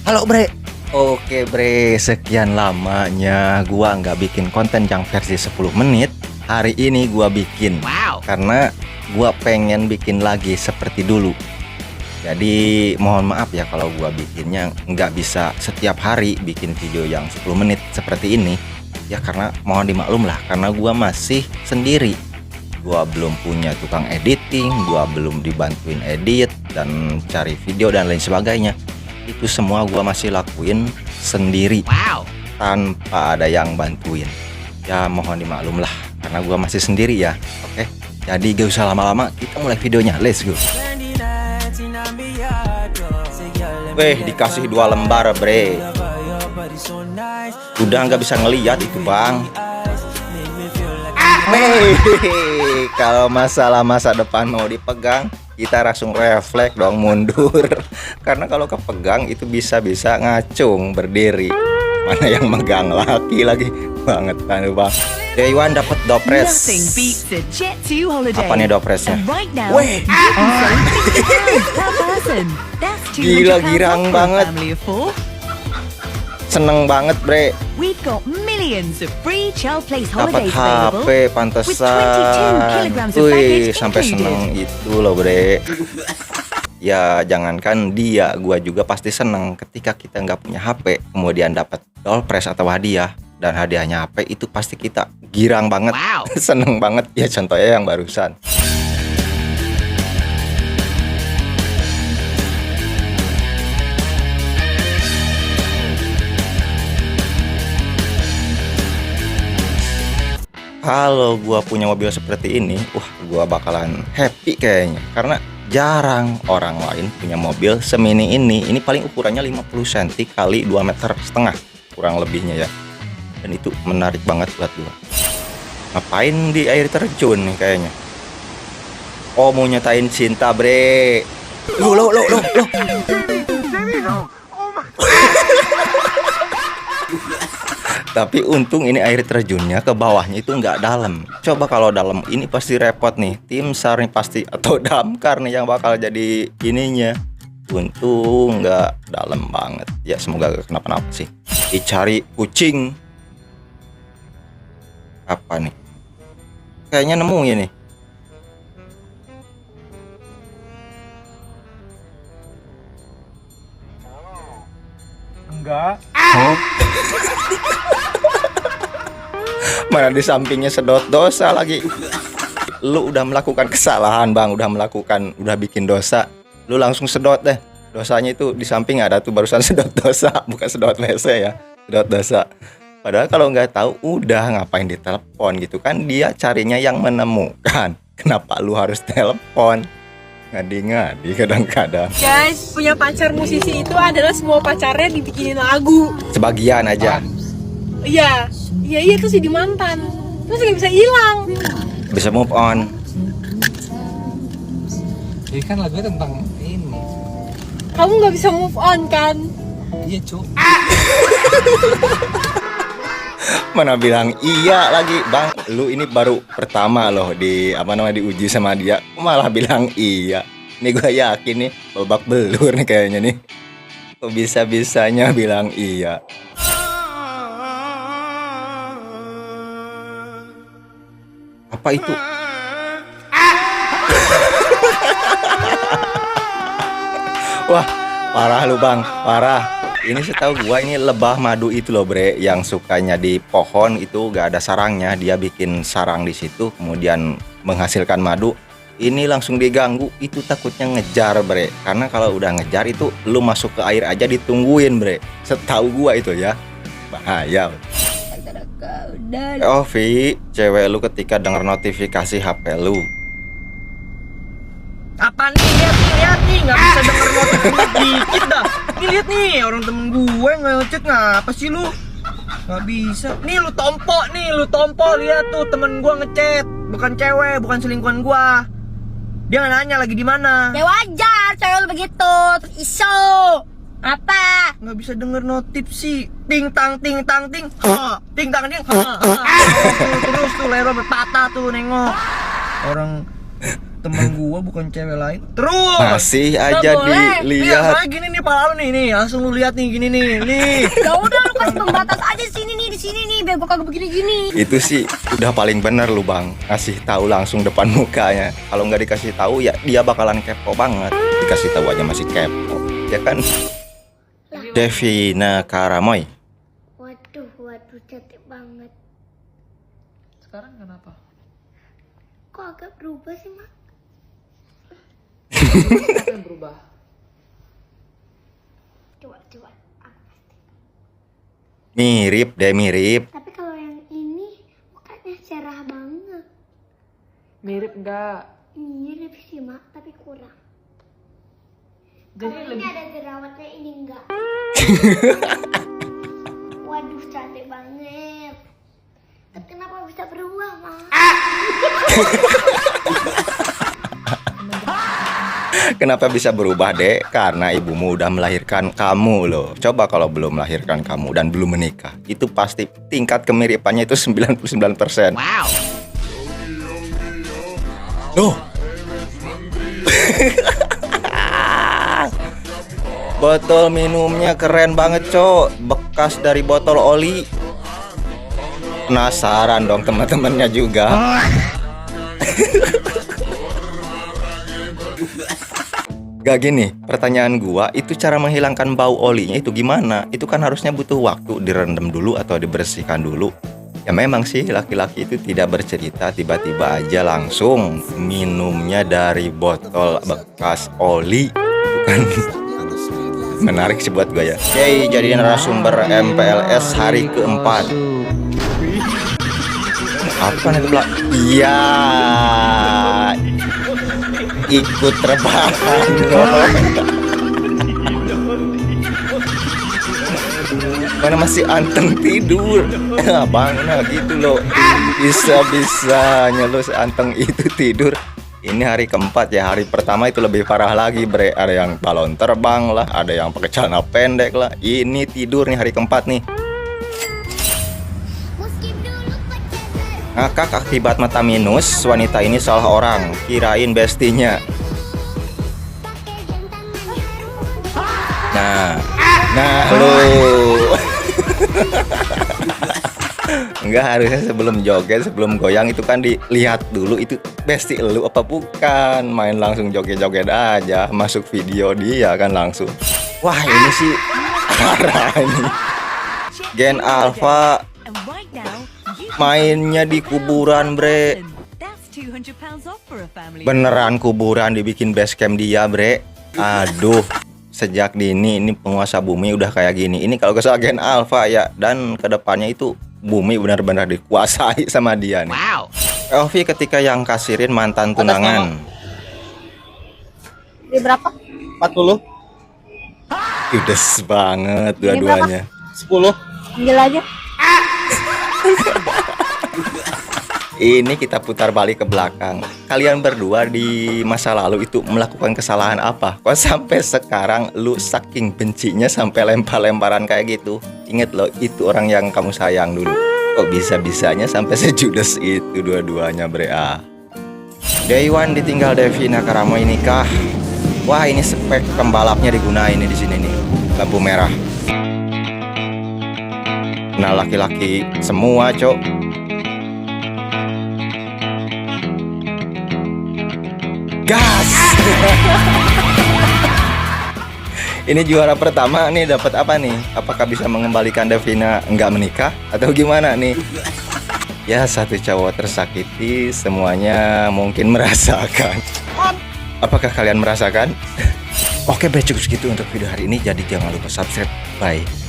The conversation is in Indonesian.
Halo bre. Oke bre, sekian lamanya gua nggak bikin konten yang versi 10 menit. Hari ini gua bikin. Karena gua pengen bikin lagi seperti dulu. Jadi mohon maaf ya kalau gua bikinnya nggak bisa setiap hari bikin video yang 10 menit seperti ini. Ya karena mohon dimaklum lah, karena gua masih sendiri. Gua belum punya tukang editing, gua belum dibantuin edit dan cari video dan lain sebagainya. Itu semua gua masih lakuin sendiri, tanpa ada yang bantuin. Ya mohon dimaklum lah, karena gua masih sendiri ya. Oke, jadi gak usah lama-lama, kita mulai videonya. Let's go. Weh, dikasih 2 lembar bre. Udah nggak bisa ngeliat itu bang. Kalau masalah masa depan mau dipegang, kita langsung refleks dong mundur. Karena kalau kepegang itu bisa-bisa ngacung berdiri. Mana yang megang laki lagi banget kan bang. Dewan dapat dopres. Apa nih dopresnya? Weh, gila girang banget. Seneng banget bre. Dapat HP pantesan. Wih, sampai seneng itu loh bre. Ya jangankan dia, gua juga pasti seneng ketika kita nggak punya HP, kemudian dapat doorpress atau hadiah, dan hadiahnya HP, itu pasti kita girang banget. Seneng banget ya, contohnya yang barusan. Kalau gua punya mobil seperti ini, gua bakalan happy kayaknya. Karena jarang orang lain punya mobil semini ini. Ini paling ukurannya 50 cm kali 2,5 meter, kurang lebihnya ya. Dan itu menarik banget buat gua. Ngapain di air terjun nih kayaknya? Oh, mau nyatain cinta bre. Loh. Tapi untung ini air terjunnya ke bawahnya itu nggak dalam. Coba kalau dalam ini pasti repot nih. Tim SAR nih pasti, atau damkar nih yang bakal jadi ininya. Untung nggak dalam banget. Ya semoga gak kenapa-napa sih. Dicari kucing. Apa nih? Kayaknya nemu ini. Enggak. Mana di sampingnya sedot dosa lagi. Lu udah melakukan kesalahan bang, udah bikin dosa, lu langsung sedot deh. Dosanya itu di samping ada tuh barusan sedot dosa, bukan sedot WC ya, sedot dosa. Padahal kalau nggak tahu udah ngapain ditelepon gitu kan, dia carinya yang menemukan. Kenapa lu harus telepon? Ngadi-ngadi kadang-kadang. Guys, punya pacar musisi itu adalah semua pacarnya dibikinin lagu. Sebagian aja. Iya itu sih di mantan. Terus gak bisa hilang. Bisa move on. Ini kan lagunya tentang ini. Kamu gak bisa move on kan? Iya cu. Mana bilang iya lagi bang. Lu ini baru pertama loh diuji sama dia, malah bilang iya. Nih gue yakin nih babak belur nih kayaknya nih. Kok bisa-bisanya bilang iya. Apa itu? Wah, parah lu bang, parah. Ini setahu gua ini lebah madu itu loh bre, yang sukanya di pohon itu gak ada sarangnya, dia bikin sarang di situ kemudian menghasilkan madu. Ini langsung diganggu, itu takutnya ngejar bre, karena kalau udah ngejar itu lu masuk ke air aja ditungguin bre. Setahu gua itu ya, bahaya. Oh Vi, cewek lu ketika denger notifikasi HP lu. Apa nih, lihat nih, nggak bisa denger notifikasi dikit dah. Nih lihat nih, orang temen gue ngechat, ngapa sih lu? Nggak bisa. Nih lu tompo, lihat tuh temen gue ngechat, bukan cewek, bukan selingkuhan gue. Dia nanya lagi di mana. Ya wajar, cewek lu begitu, terus iso. Apa? Nggak bisa denger notif sih. Ting tang ting tang ting. Ting tang ting. Terus tuh leher berpatah tuh nengok. Orang teman gua bukan cewek lain. Terus Masih aja boleh. nih, dilihat. soalnya gini nih pala lu nih, langsung lu lihat nih gini nih. Ya udah lu kasih pembatas aja sini nih, di sini nih, biar gua kagak begini-gini. Itu sih udah paling bener lu bang, kasih tahu langsung depan mukanya. Kalau nggak dikasih tahu ya dia bakalan kepo banget. Dikasih tahu aja masih kepo, ya kan? Devina Karamoy. Waduh, cantik banget. Sekarang kenapa? Kok agak berubah sih, Mak? Apa yang berubah? Coba. Mirip deh, mirip. Tapi kalau yang ini mukanya cerah banget. Mirip enggak? Mirip sih, Mak, tapi kurang. Jadi Kalau ini lebih ada jerawatnya, ini enggak. Waduh, cantik banget. Tapi kenapa bisa berubah, Mak? Kenapa bisa berubah dek? Karena ibumu udah melahirkan kamu loh. Coba kalau belum melahirkan kamu dan belum menikah, itu pasti tingkat kemiripannya itu 99%. Wow. Loh. Botol minumnya keren banget, Cok. Bekas dari botol oli. Penasaran dong teman-temannya juga. Gak gini, pertanyaan gua, itu cara menghilangkan bau olinya itu gimana? Itu kan harusnya butuh waktu, direndam dulu atau dibersihkan dulu. Ya memang sih laki-laki itu tidak bercerita, tiba-tiba aja langsung minumnya dari botol bekas oli. Bukan menarik sih buat gue ya. Oke, jadi narasumber MPLS hari keempat. Apa nih belak? Iya, ikut terbang. Mana masih anteng tidur. Abang, nah gitu loh. Bisa-bisanya lo seanteng itu tidur. Ini hari keempat ya, hari pertama itu lebih parah lagi bre. Ada yang balon terbang lah, ada yang pakai celana pendek lah. Ini tidur nih hari keempat nih. Ngakak akibat mata minus, wanita ini salah orang, kirain bestinya. Nah lu. Enggak, harusnya sebelum joget, sebelum goyang itu kan dilihat dulu itu besti lu apa bukan. Main langsung joget-joget aja, masuk video dia kan langsung. Wah ini sih parah ini. Gen Alpha mainnya di kuburan bre. Beneran kuburan dibikin base camp dia bre. Aduh, sejak dini ini penguasa bumi udah kayak gini. Ini kalau kesal Gen Alpha ya, dan kedepannya itu bumi benar-benar dikuasai sama dia nih. Wow. Elvi ketika yang kasirin mantan tunangan. Ini berapa? 40, Judes banget dua-duanya. 10. Ambil aja. Ini kita putar balik ke belakang. Kalian berdua di masa lalu itu melakukan kesalahan apa? Kok sampai sekarang lu saking bencinya sampai lempar-lemparan kayak gitu? Ingat loh, itu orang yang kamu sayang dulu. Kok bisa-bisanya sampai sejudes itu dua-duanya bre. Day one ditinggal Devina Karamoy nikah. Wah, ini spek pembalapnya digunain nih di sini nih. Lampu merah. Nah, laki-laki semua, Cok. Gas. Ini juara pertama nih, dapat apa nih? Apakah bisa mengembalikan Devina enggak menikah atau gimana nih? Ya, satu cowok tersakiti, semuanya mungkin merasakan. Apakah kalian merasakan? Oke, cukup segitu untuk video hari ini. Jadi jangan lupa subscribe. Bye.